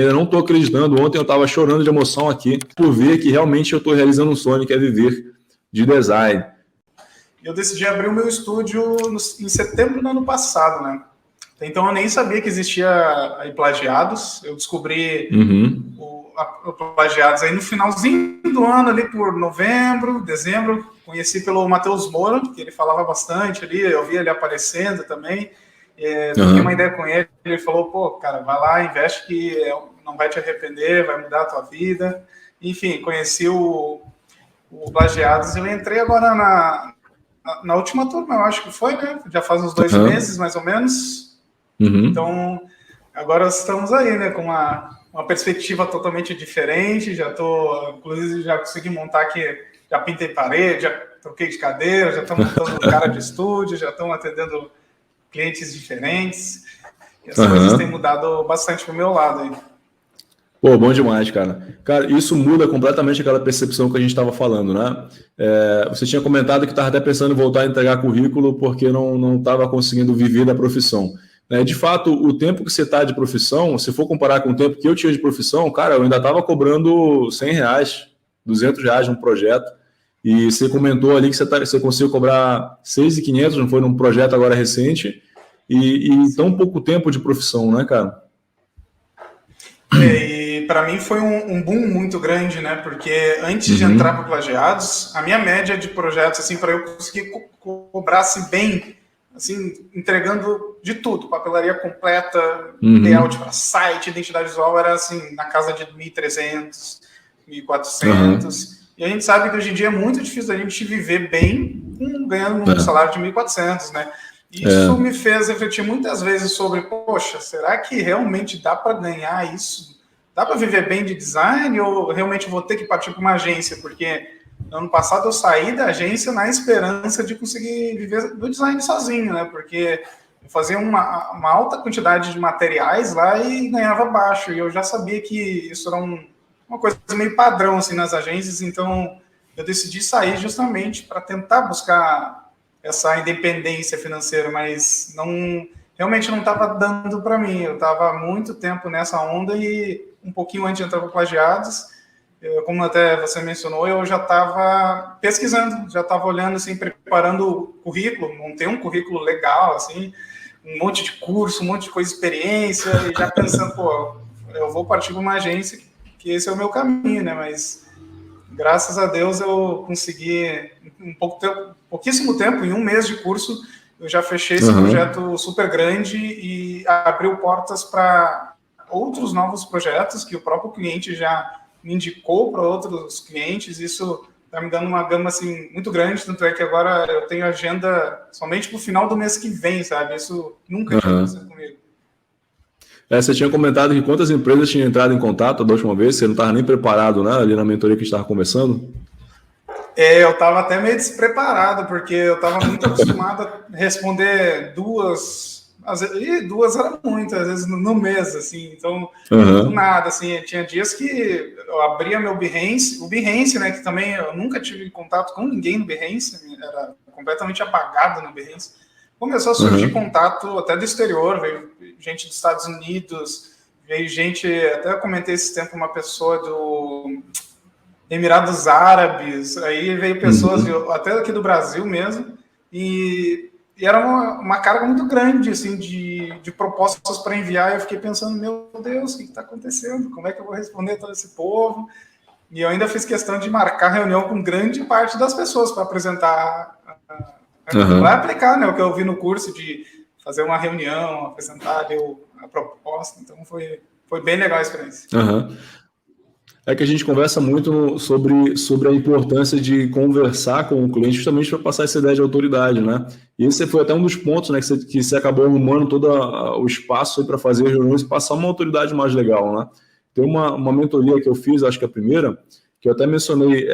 ainda não estou acreditando. Ontem eu estava chorando de emoção aqui por ver que realmente eu estou realizando um sonho, que é viver de design. Eu decidi abrir o meu estúdio em setembro do ano passado, né? Então eu nem sabia que existia a Plagiados. Eu descobri o Plagiados aí no finalzinho do ano, ali por novembro, dezembro. Conheci pelo Matheus Moura, que ele falava bastante ali, eu via ele aparecendo também. Troquei uma ideia com ele, ele falou, pô, cara, vai lá, investe que não vai te arrepender, vai mudar a tua vida. Enfim, conheci o Plagiados e eu entrei agora na última turma, eu acho que foi, né? Já faz uns 2 meses, mais ou menos. Então, agora estamos aí, né? Com uma perspectiva totalmente diferente. Inclusive, já consegui montar aqui, já pintei parede, já troquei de cadeira, já estamos montando cara de estúdio, já estamos atendendo clientes diferentes. E as coisas têm mudado bastante pro meu lado aí. Pô, bom demais, cara. Cara, isso muda completamente aquela percepção que a gente estava falando, né? Você tinha comentado que estava até pensando em voltar a entregar currículo porque não estava conseguindo viver da profissão. De fato, o tempo que você está de profissão, se for comparar com o tempo que eu tinha de profissão, cara, eu ainda estava cobrando R$100, R$200 num projeto. E você comentou ali que você conseguiu cobrar 6.500, não foi, num projeto agora recente, e tão pouco tempo de profissão, né, cara? E para mim foi um boom muito grande, né? Porque antes de entrar para Plagiados, a minha média de projetos, assim, para eu conseguir cobrar assim, bem, assim, entregando de tudo, papelaria completa, layout para site, identidade visual, era assim, na casa de 1.300, 1.400. E a gente sabe que hoje em dia é muito difícil a gente viver bem ganhando um salário de 1.400, né? Isso me fez refletir muitas vezes sobre, poxa, será que realmente dá para ganhar isso? Dá para viver bem de design ou realmente vou ter que partir para uma agência? Porque no ano passado eu saí da agência na esperança de conseguir viver do design sozinho, né? Porque eu fazia uma alta quantidade de materiais lá e ganhava baixo. E eu já sabia que isso era uma coisa meio padrão assim, nas agências, então eu decidi sair justamente para tentar buscar essa independência financeira, mas realmente não estava dando para mim. Eu estava há muito tempo nessa onda e um pouquinho antes de entrar para Plagiados, como até você mencionou, eu já estava pesquisando, já estava olhando, assim, preparando o currículo, montei um currículo legal, assim, um monte de curso, um monte de coisa, experiência, e já pensando, pô, eu vou partir para uma agência, que esse é o meu caminho, né? Mas graças a Deus eu consegui, pouquíssimo tempo, em 1 mês de curso, eu já fechei esse projeto super grande e abriu portas para outros novos projetos que o próprio cliente já me indicou para outros clientes. Isso está me dando uma gama assim, muito grande, tanto é que agora eu tenho agenda somente para o final do mês que vem, sabe? Isso nunca tinha acontecido comigo. Você tinha comentado que quantas empresas tinham entrado em contato da última vez, você não estava nem preparado, né, ali na mentoria que a gente estava conversando? Eu estava até meio despreparado, porque eu estava muito acostumado a responder 2, e 2 era muito, às vezes no mês, assim, então, do nada, assim, tinha dias que eu abria meu Behance, o Behance, né, que também eu nunca tive contato com ninguém no Behance, era completamente apagado no Behance, começou a surgir contato até do exterior, veio gente dos Estados Unidos, veio gente, até eu comentei esse tempo, uma pessoa do Emirados Árabes, aí veio pessoas até aqui do Brasil mesmo, e era uma carga muito grande, assim, de propostas para enviar, e eu fiquei pensando, meu Deus, o que está acontecendo? Como é que eu vou responder todo esse povo? E eu ainda fiz questão de marcar reunião com grande parte das pessoas para apresentar, para aplicar, né, o que eu vi no curso de fazer uma reunião, apresentar a proposta, então foi bem legal a experiência. É que a gente conversa muito sobre a importância de conversar com o cliente justamente para passar essa ideia de autoridade, né? E esse foi até um dos pontos, né, que você acabou arrumando todo o espaço para fazer reuniões e passar uma autoridade mais legal, né? Tem uma mentoria que eu fiz, acho que a primeira, que eu até mencionei,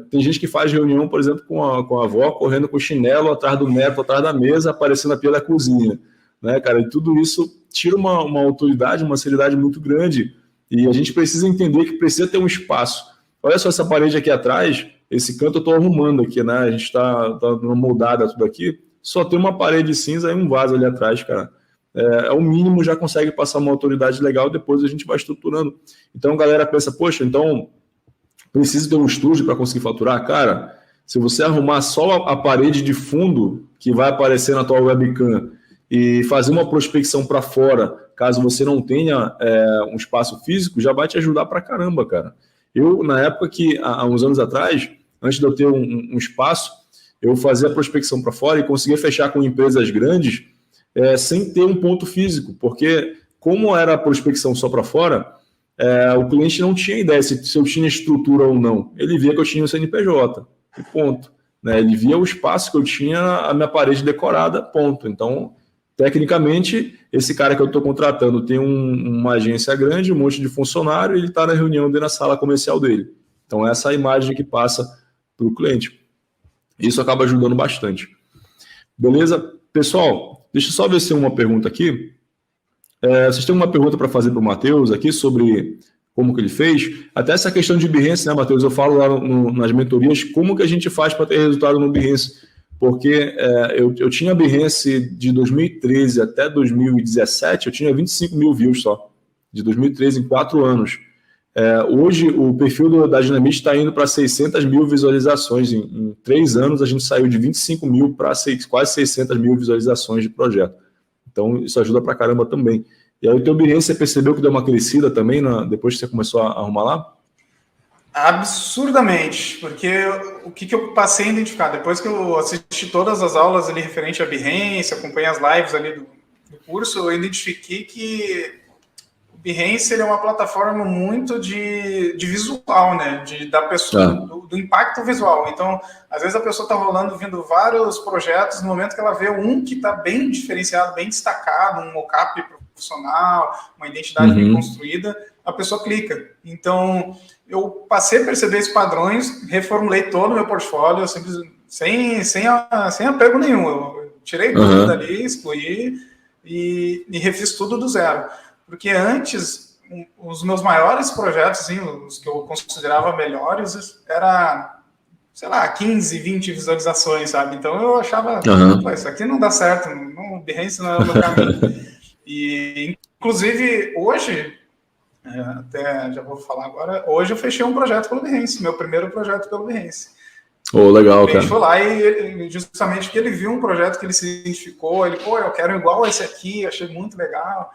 tem gente que faz reunião, por exemplo, com a avó, correndo com chinelo atrás do neto, atrás da mesa, aparecendo a pia da cozinha, né, cara? E tudo isso tira uma autoridade, uma seriedade muito grande. E a gente precisa entender que precisa ter um espaço. Olha só essa parede aqui atrás, esse canto eu estou arrumando aqui, né? A gente está numa moldada tudo aqui, só tem uma parede cinza e um vaso ali atrás, cara. o mínimo, já consegue passar uma autoridade legal, depois a gente vai estruturando. Então a galera pensa, poxa, então preciso ter um estúdio para conseguir faturar? Cara, se você arrumar só a parede de fundo que vai aparecer na tua webcam e fazer uma prospecção para fora, caso você não tenha um espaço físico, já vai te ajudar para caramba, cara. Eu, na época que, há uns anos atrás, antes de eu ter um espaço, eu fazia a prospecção para fora e conseguia fechar com empresas grandes sem ter um ponto físico, porque como era a prospecção só para fora, o cliente não tinha ideia se eu tinha estrutura ou não. Ele via que eu tinha o CNPJ, e ponto. Né? Ele via o espaço que eu tinha, a minha parede decorada, ponto. Então, tecnicamente, esse cara que eu estou contratando tem uma agência grande, um monte de funcionário, e ele está na reunião dentro da sala comercial dele. Então, essa é a imagem que passa para o cliente. Isso acaba ajudando bastante. Beleza? Pessoal, deixa eu só ver se tem uma pergunta aqui. Vocês têm uma pergunta para fazer para o Matheus aqui sobre como que ele fez? Até essa questão de Behance, né, Matheus? Eu falo lá nas mentorias como que a gente faz para ter resultado no Behance. Porque eu tinha Behance de 2013 até 2017, eu tinha 25 mil views só. De 2013 em 4 anos. Hoje, o perfil da Dynamite está indo para 600 mil visualizações. Em 3 anos, a gente saiu de 25 mil para quase 600 mil visualizações de projeto. Então, isso ajuda para caramba também. E aí, o teu Behance, você percebeu que deu uma crescida também, depois que você começou a arrumar lá? Absurdamente, porque o que eu passei a identificar, depois que eu assisti todas as aulas ali referente a Behance, acompanhei as lives ali do curso, eu identifiquei que o Behance é uma plataforma muito de visual, né? Da pessoa, do impacto visual. Então, às vezes a pessoa está rolando, vindo vários projetos, no momento que ela vê um que está bem diferenciado, bem destacado, um mockup profissional, uma identidade bem construída, a pessoa clica. Então, eu passei a perceber esses padrões, reformulei todo o meu portfólio, sem apego nenhum. Eu tirei tudo dali, excluí e refiz tudo do zero. Porque antes, os meus maiores projetos, assim, os que eu considerava melhores, era, sei lá, 15, 20 visualizações, sabe? Então eu achava, isso aqui não dá certo, o Behance não é o meu caminho. E, inclusive, hoje, até já vou falar agora, hoje eu fechei um projeto pelo Behance, meu primeiro projeto pelo Behance. Legal, cara. Ele foi lá e justamente porque ele viu um projeto que ele se identificou, ele, eu quero igual esse aqui, achei muito legal.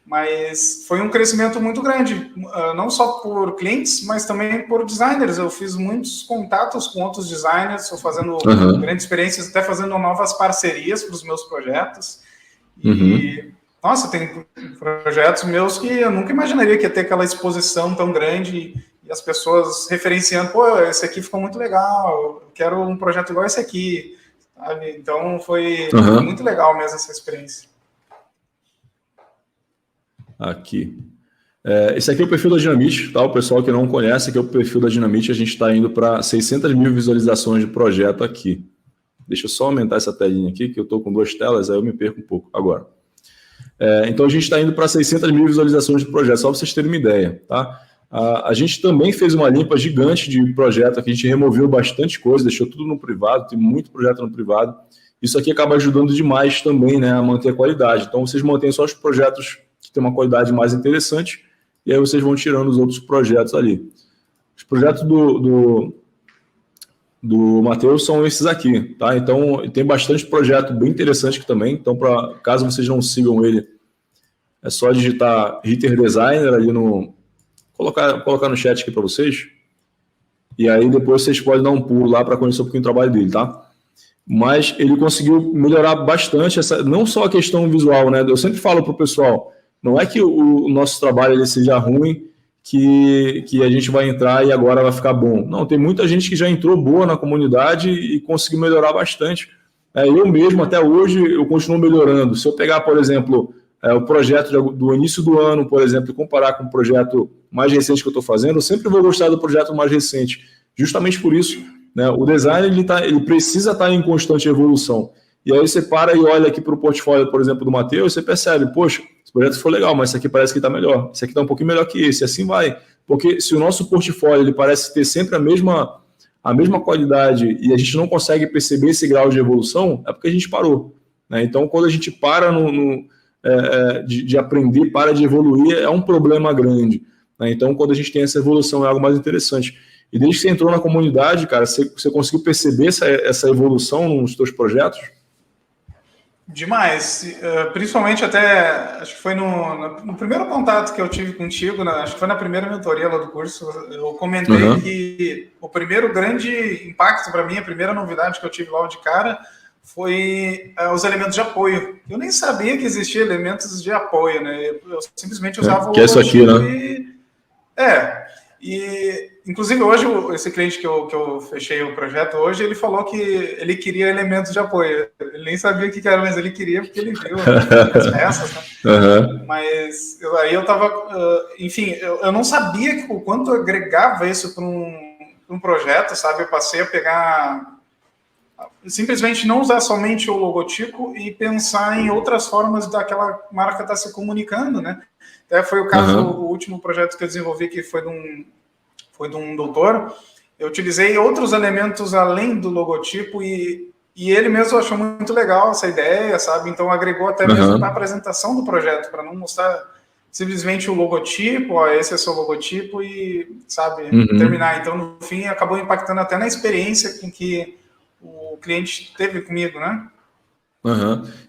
Mas foi um crescimento muito grande, não só por clientes, mas também por designers. Eu fiz muitos contatos com outros designers, estou fazendo grandes experiências, até fazendo novas parcerias para os meus projetos. E, nossa, tem projetos meus que eu nunca imaginaria que ia ter aquela exposição tão grande e as pessoas referenciando, esse aqui ficou muito legal, eu quero um projeto igual esse aqui. Sabe? Então, foi muito legal mesmo essa experiência. Aqui. Esse aqui é o perfil da Dynamite, tá? O pessoal que não conhece, aqui é o perfil da Dynamite, a gente está indo para 600 mil visualizações de projeto aqui. Deixa eu só aumentar essa telinha aqui, que eu estou com 2 telas, aí eu me perco um pouco. Agora. Então, a gente está indo para 600 mil visualizações de projeto, só para vocês terem uma ideia, tá? A gente também fez uma limpa gigante de projeto, aqui a gente removeu bastante coisa, deixou tudo no privado, tem muito projeto no privado. Isso aqui acaba ajudando demais também, né, a manter a qualidade. Então, vocês mantêm só os projetos que tem uma qualidade mais interessante, e aí vocês vão tirando os outros projetos ali. Os projetos do Matheus são esses aqui, tá? Então, tem bastante projeto bem interessante aqui também, então, caso vocês não sigam ele, é só digitar Hitter Designer ali colocar no chat aqui para vocês, e aí depois vocês podem dar um pulo lá para conhecer um pouquinho o trabalho dele, tá? Mas ele conseguiu melhorar bastante, não só a questão visual, né? Eu sempre falo para o pessoal, não é que o nosso trabalho ele seja ruim, que a gente vai entrar e agora vai ficar bom. Não, tem muita gente que já entrou boa na comunidade e conseguiu melhorar bastante. Eu mesmo, até hoje, eu continuo melhorando. Se eu pegar, por exemplo, o projeto do início do ano, por exemplo, e comparar com o projeto mais recente que eu estou fazendo, eu sempre vou gostar do projeto mais recente. Justamente por isso, né, o design ele precisa estar em constante evolução. E aí você para e olha aqui para o portfólio, por exemplo, do Matheus, você percebe, poxa, esse projeto foi legal, mas esse aqui parece que está melhor. Esse aqui está um pouquinho melhor que esse, e assim vai. Porque se o nosso portfólio ele parece ter sempre a mesma qualidade e a gente não consegue perceber esse grau de evolução, é porque a gente parou. Né? Então, quando a gente para de aprender, para de evoluir, é um problema grande. Né? Então, quando a gente tem essa evolução, é algo mais interessante. E desde que você entrou na comunidade, cara, você conseguiu perceber essa evolução nos seus projetos? Demais, principalmente até, acho que foi no primeiro contato que eu tive contigo, acho que foi na primeira mentoria lá do curso, eu comentei que o primeiro grande impacto para mim, a primeira novidade que eu tive logo de cara, foi os elementos de apoio. Eu nem sabia que existia elementos de apoio, né? Eu simplesmente usava o que é isso aqui, né? E inclusive hoje esse cliente que eu fechei o projeto hoje, ele falou que ele queria elementos de apoio. Ele nem sabia o que era, mas ele queria porque ele viu as peças, né? Mas aí eu tava, enfim, eu não sabia o quanto eu agregava isso para um projeto, sabe? Eu passei a pegar, simplesmente não usar somente o logotipo e pensar em outras formas daquela marca estar se comunicando, né? Até foi o caso, o último projeto que eu desenvolvi, que foi de um doutor. Eu utilizei outros elementos além do logotipo e ele mesmo achou muito legal essa ideia, sabe? Então agregou até mesmo na apresentação do projeto, para não mostrar simplesmente o logotipo, ó, esse é o seu logotipo e, sabe, terminar. Então, no fim, acabou impactando até na experiência com que o cliente teve comigo, né?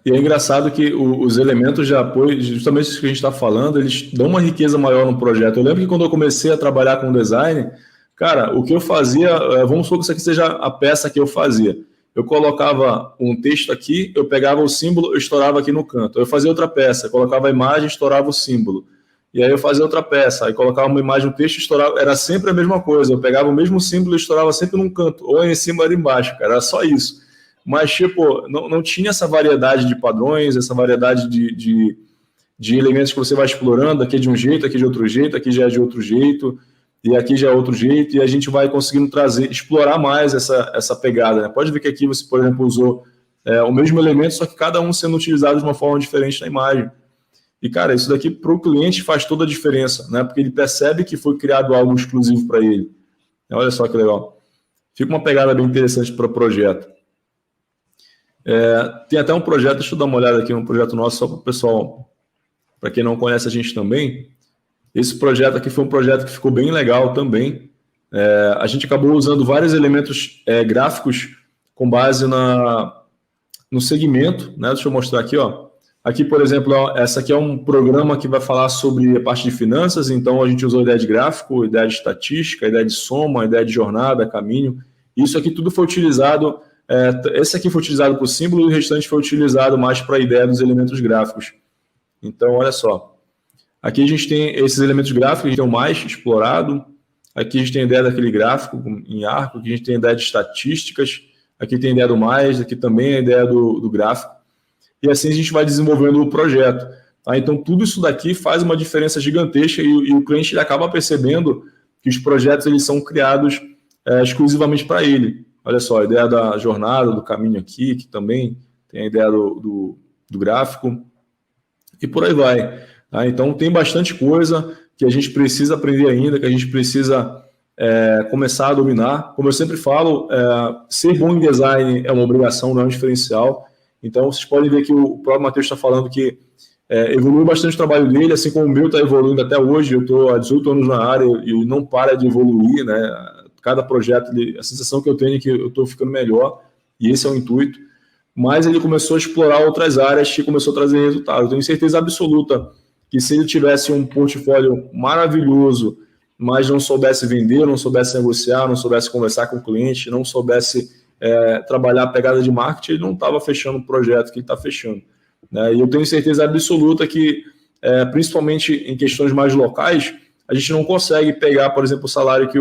E é engraçado que os elementos de apoio, justamente isso que a gente está falando, eles dão uma riqueza maior no projeto. Eu lembro que quando eu comecei a trabalhar com design, cara, o que eu fazia, vamos supor que isso aqui seja a peça que eu fazia. Eu colocava um texto aqui, eu pegava o símbolo, eu estourava aqui no canto. Eu fazia outra peça, colocava a imagem, estourava o símbolo. E aí eu fazia outra peça, aí colocava uma imagem no texto, estourava. Era sempre a mesma coisa. Eu pegava o mesmo símbolo e estourava sempre num canto, ou em cima ou embaixo, cara. Era só isso. Mas, tipo, não tinha essa variedade de padrões, essa variedade de elementos que você vai explorando, aqui de um jeito, aqui de outro jeito, aqui já é de outro jeito, e aqui já é outro jeito, e a gente vai conseguindo explorar mais essa pegada, né? Pode ver que aqui você, por exemplo, usou o mesmo elemento, só que cada um sendo utilizado de uma forma diferente na imagem. E, cara, isso daqui para o cliente faz toda a diferença, né? Porque ele percebe que foi criado algo exclusivo para ele. Olha só que legal. Fica uma pegada bem interessante para o projeto. Tem até um projeto, deixa eu dar uma olhada aqui, um projeto nosso, só para o pessoal, para quem não conhece a gente também. Esse projeto aqui foi um projeto que ficou bem legal também. A gente acabou usando vários elementos gráficos com base no segmento, né? Deixa eu mostrar aqui, ó. Aqui, por exemplo, essa aqui é um programa que vai falar sobre a parte de finanças, então a gente usou ideia de gráfico, ideia de estatística, ideia de soma, ideia de jornada, caminho. Isso aqui tudo foi utilizado. Esse aqui foi utilizado para o símbolo e o restante foi utilizado mais para a ideia dos elementos gráficos. Então, olha só. Aqui a gente tem esses elementos gráficos, a gente tem o mais explorado. Aqui a gente tem a ideia daquele gráfico em arco. Aqui a gente tem a ideia de estatísticas. Aqui tem a ideia do mais. Aqui também a ideia do gráfico. E assim a gente vai desenvolvendo o projeto. Tá? Então, tudo isso daqui faz uma diferença gigantesca e o cliente ele acaba percebendo que os projetos eles são criados exclusivamente para ele. Olha só, a ideia da jornada, do caminho aqui, que também tem a ideia do gráfico, e por aí vai. Tá? Então, tem bastante coisa que a gente precisa aprender ainda, que a gente precisa começar a dominar. Como eu sempre falo, ser bom em design é uma obrigação, não é um diferencial. Então, vocês podem ver que o próprio Matheus está falando que evoluiu bastante o trabalho dele, assim como o meu está evoluindo até hoje. Eu estou há 18 anos na área e não para de evoluir, né? Cada projeto, a sensação que eu tenho é que eu estou ficando melhor, e esse é o intuito. Mas ele começou a explorar outras áreas que começou a trazer resultados. Eu tenho certeza absoluta que se ele tivesse um portfólio maravilhoso, mas não soubesse vender, não soubesse negociar, não soubesse conversar com o cliente, não soubesse trabalhar a pegada de marketing, ele não estava fechando o projeto que ele está fechando. Né? E eu tenho certeza absoluta que, principalmente em questões mais locais, a gente não consegue pegar, por exemplo, o salário que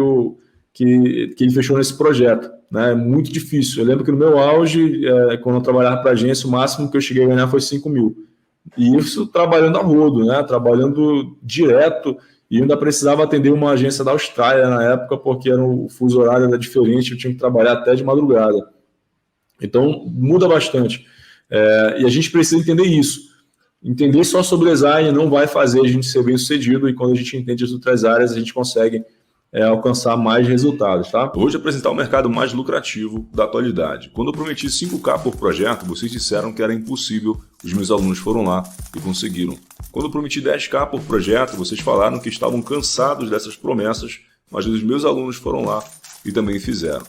ele fechou nesse projeto. Né? É muito difícil. Eu lembro que no meu auge, quando eu trabalhava para a agência, o máximo que eu cheguei a ganhar foi 5 mil. E isso trabalhando a rodo, né? Trabalhando direto, e ainda precisava atender uma agência da Austrália na época, porque o fuso horário era diferente, eu tinha que trabalhar até de madrugada. Então, muda bastante. E a gente precisa entender isso. Entender só sobre design não vai fazer a gente ser bem sucedido, e quando a gente entende as outras áreas, a gente consegue alcançar mais resultados, tá? Eu vou te apresentar o mercado mais lucrativo da atualidade. Quando eu prometi 5K por projeto, vocês disseram que era impossível. Os meus alunos foram lá e conseguiram. Quando eu prometi 10K por projeto, vocês falaram que estavam cansados dessas promessas, mas os meus alunos foram lá e também fizeram.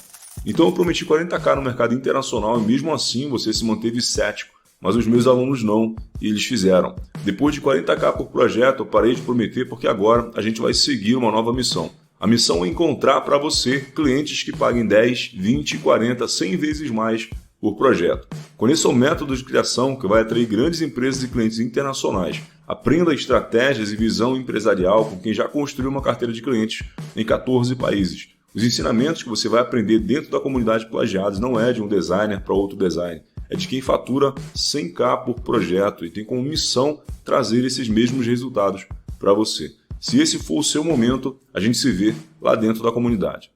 Então eu prometi 40K no mercado internacional e mesmo assim você se manteve cético, mas os meus alunos não, e eles fizeram. Depois de 40K por projeto, eu parei de prometer porque agora a gente vai seguir uma nova missão. A missão é encontrar para você clientes que paguem 10, 20, 40, 100 vezes mais por projeto. Conheça o método de criação que vai atrair grandes empresas e clientes internacionais. Aprenda estratégias e visão empresarial com quem já construiu uma carteira de clientes em 14 países. Os ensinamentos que você vai aprender dentro da comunidade Plagiados não é de um designer para outro designer. É de quem fatura 100K por projeto e tem como missão trazer esses mesmos resultados para você. Se esse for o seu momento, a gente se vê lá dentro da comunidade.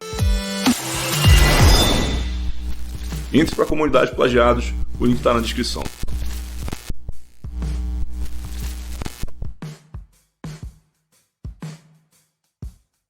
Entre para a comunidade Plagiados, o link está na descrição.